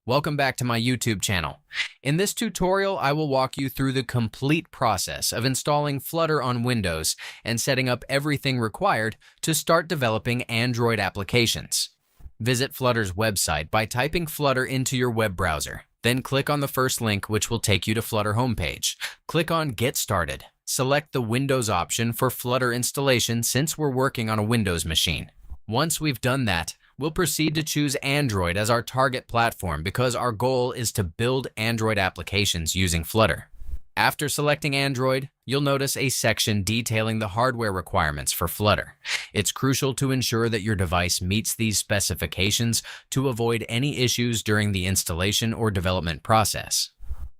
Welcome back to my YouTube channel. In this tutorial, I will walk you through the complete process of installing Flutter on Windows and setting up everything required to start developing Android applications. Visit Flutter's website by typing Flutter into your web browser. Then click on the first link, which will take you to Flutter homepage. Click on Get Started. Select the Windows option for Flutter installation since we're working on a Windows machine. Once we've done that, we'll proceed to choose Android as our target platform because our goal is to build Android applications using Flutter. After selecting Android, you'll notice a section detailing the hardware requirements for Flutter. It's crucial to ensure that your device meets these specifications to avoid any issues during the installation or development process.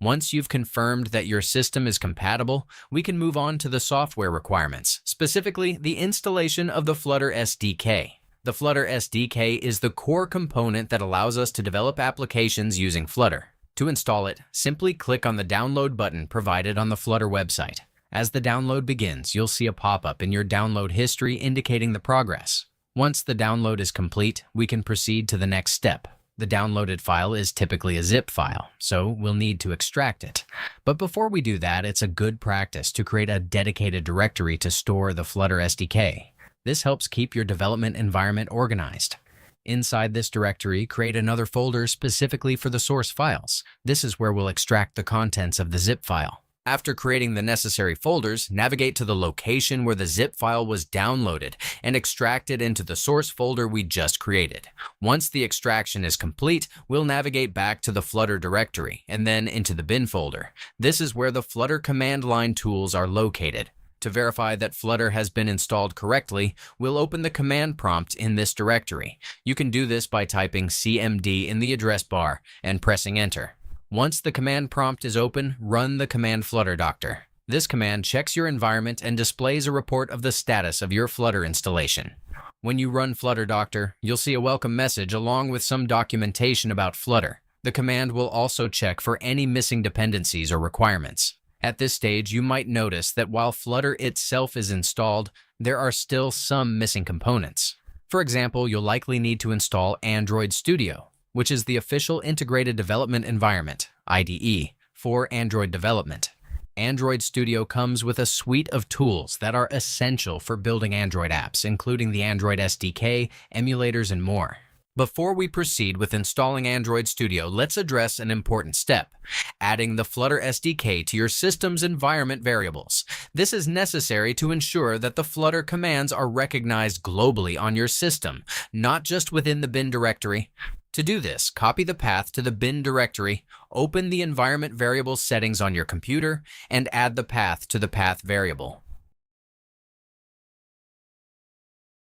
Once you've confirmed that your system is compatible, we can move on to the software requirements, specifically the installation of the Flutter SDK. The Flutter SDK is the core component that allows us to develop applications using Flutter. To install it, simply click on the download button provided on the Flutter website. As the download begins, you'll see a pop-up in your download history indicating the progress. Once the download is complete, we can proceed to the next step. The downloaded file is typically a zip file, so we'll need to extract it. But before we do that, it's a good practice to create a dedicated directory to store the Flutter SDK. This helps keep your development environment organized. Inside this directory, create another folder specifically for the source files. This is where we'll extract the contents of the zip file. After creating the necessary folders, navigate to the location where the zip file was downloaded and extract it into the source folder we just created. Once the extraction is complete, we'll navigate back to the Flutter directory and then into the bin folder. This is where the Flutter command line tools are located. To verify that Flutter has been installed correctly, we'll open the command prompt in this directory. You can do this by typing CMD in the address bar and pressing enter. Once the command prompt is open, run the command Flutter Doctor. This command checks your environment and displays a report of the status of your Flutter installation. When you run Flutter Doctor, you'll see a welcome message along with some documentation about Flutter. The command will also check for any missing dependencies or requirements. At this stage, you might notice that while Flutter itself is installed, there are still some missing components. For example, you'll likely need to install Android Studio, which is the official integrated development environment, IDE, for Android development. Android Studio comes with a suite of tools that are essential for building Android apps, including the Android SDK, emulators, and more. Before we proceed with installing Android Studio, let's address an important step: adding the Flutter SDK to your system's environment variables. This is necessary to ensure that the Flutter commands are recognized globally on your system, not just within the bin directory. To do this, copy the path to the bin directory, open the environment variable settings on your computer, and add the path to the path variable.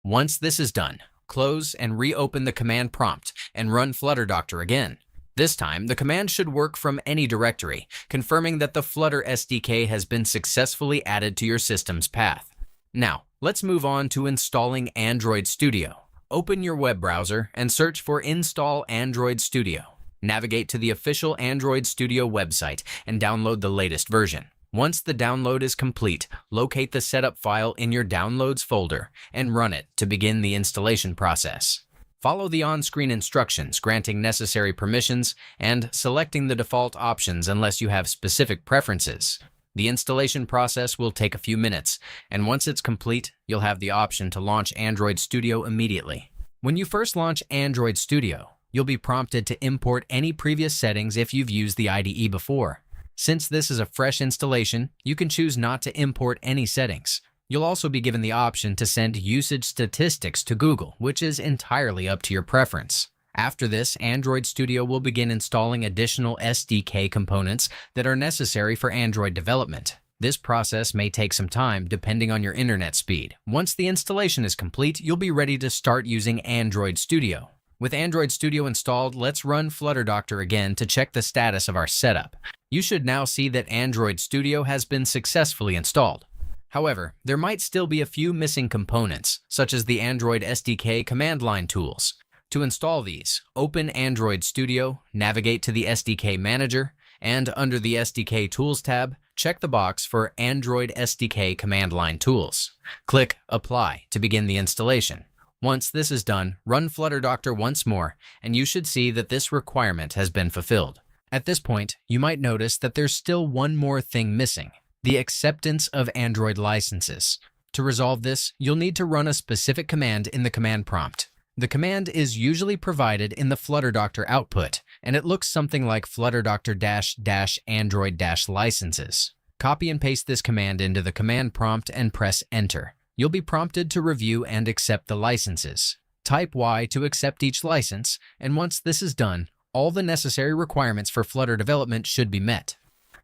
Once this is done, close and reopen the command prompt and run Flutter Doctor again. This time, the command should work from any directory, confirming that the Flutter SDK has been successfully added to your system's path. Now, let's move on to installing Android Studio. Open your web browser and search for Install Android Studio. Navigate to the official Android Studio website and download the latest version. Once the download is complete, locate the setup file in your Downloads folder and run it to begin the installation process. Follow the on-screen instructions, granting necessary permissions and selecting the default options unless you have specific preferences. The installation process will take a few minutes, and once it's complete, you'll have the option to launch Android Studio immediately. When you first launch Android Studio, you'll be prompted to import any previous settings if you've used the IDE before. Since this is a fresh installation, you can choose not to import any settings. You'll also be given the option to send usage statistics to Google, which is entirely up to your preference. After this, Android Studio will begin installing additional SDK components that are necessary for Android development. This process may take some time depending on your internet speed. Once the installation is complete, you'll be ready to start using Android Studio. With Android Studio installed, let's run Flutter Doctor again to check the status of our setup. You should now see that Android Studio has been successfully installed. However, there might still be a few missing components, such as the Android SDK command line tools. To install these, open Android Studio, navigate to the SDK Manager, and under the SDK Tools tab, check the box for Android SDK command line tools. Click Apply to begin the installation. Once this is done, run Flutter Doctor once more, and you should see that this requirement has been fulfilled. At this point, you might notice that there's still one more thing missing: the acceptance of Android licenses. To resolve this, you'll need to run a specific command in the command prompt. The command is usually provided in the Flutter Doctor output, and it looks something like Flutter Doctor --Android licenses. Copy and paste this command into the command prompt and press Enter. You'll be prompted to review and accept the licenses. Type Y to accept each license, and once this is done, all the necessary requirements for Flutter development should be met.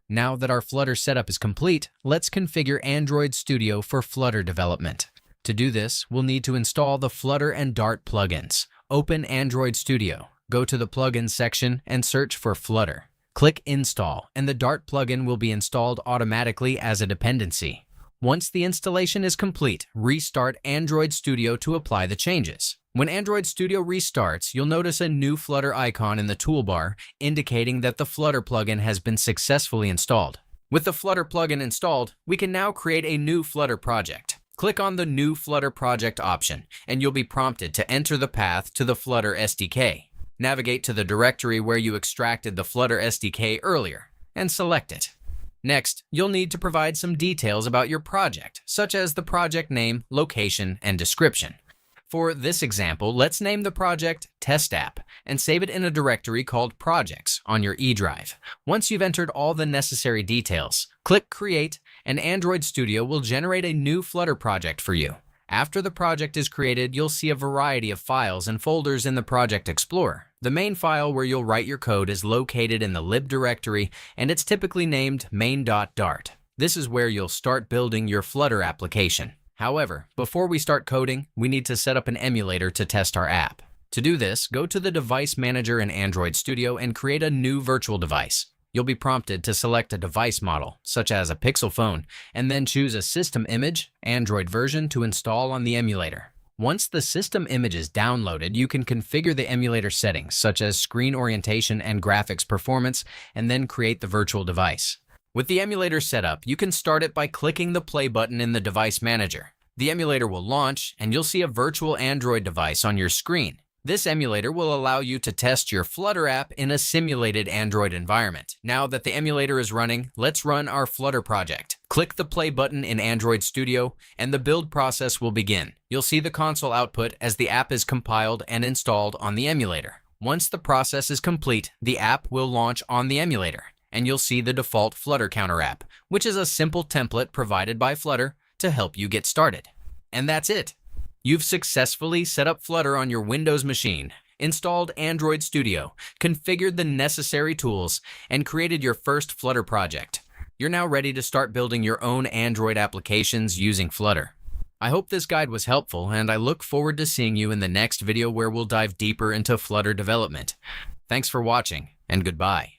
Now that our Flutter setup is complete, let's configure Android Studio for Flutter development. To do this, we'll need to install the Flutter and Dart plugins. Open Android Studio, go to the Plugins section, and search for Flutter. Click Install, and the Dart plugin will be installed automatically as a dependency. Once the installation is complete, restart Android Studio to apply the changes. When Android Studio restarts, you'll notice a new Flutter icon in the toolbar, indicating that the Flutter plugin has been successfully installed. With the Flutter plugin installed, we can now create a new Flutter project. Click on the New Flutter Project option, and you'll be prompted to enter the path to the Flutter SDK. Navigate to the directory where you extracted the Flutter SDK earlier, and select it. Next, you'll need to provide some details about your project, such as the project name, location, and description. For this example, let's name the project Test App and save it in a directory called Projects on your E drive. Once you've entered all the necessary details, click Create, and Android Studio will generate a new Flutter project for you. After the project is created, you'll see a variety of files and folders in the Project Explorer. The main file where you'll write your code is located in the lib directory, and it's typically named main.dart. This is where you'll start building your Flutter application. However, before we start coding, we need to set up an emulator to test our app. To do this, go to the Device Manager in Android Studio and create a new virtual device. You'll be prompted to select a device model, such as a Pixel phone, and then choose a system image, Android version, to install on the emulator. Once the system image is downloaded, you can configure the emulator settings, such as screen orientation and graphics performance, and then create the virtual device. With the emulator set up, you can start it by clicking the play button in the Device Manager. The emulator will launch, and you'll see a virtual Android device on your screen. This emulator will allow you to test your Flutter app in a simulated Android environment. Now that the emulator is running, let's run our Flutter project. Click the play button in Android Studio, and the build process will begin. You'll see the console output as the app is compiled and installed on the emulator. Once the process is complete, the app will launch on the emulator, and you'll see the default Flutter Counter app, which is a simple template provided by Flutter to help you get started. And that's it. You've successfully set up Flutter on your Windows machine, installed Android Studio, configured the necessary tools, and created your first Flutter project. You're now ready to start building your own Android applications using Flutter. I hope this guide was helpful, and I look forward to seeing you in the next video where we'll dive deeper into Flutter development. Thanks for watching, and goodbye.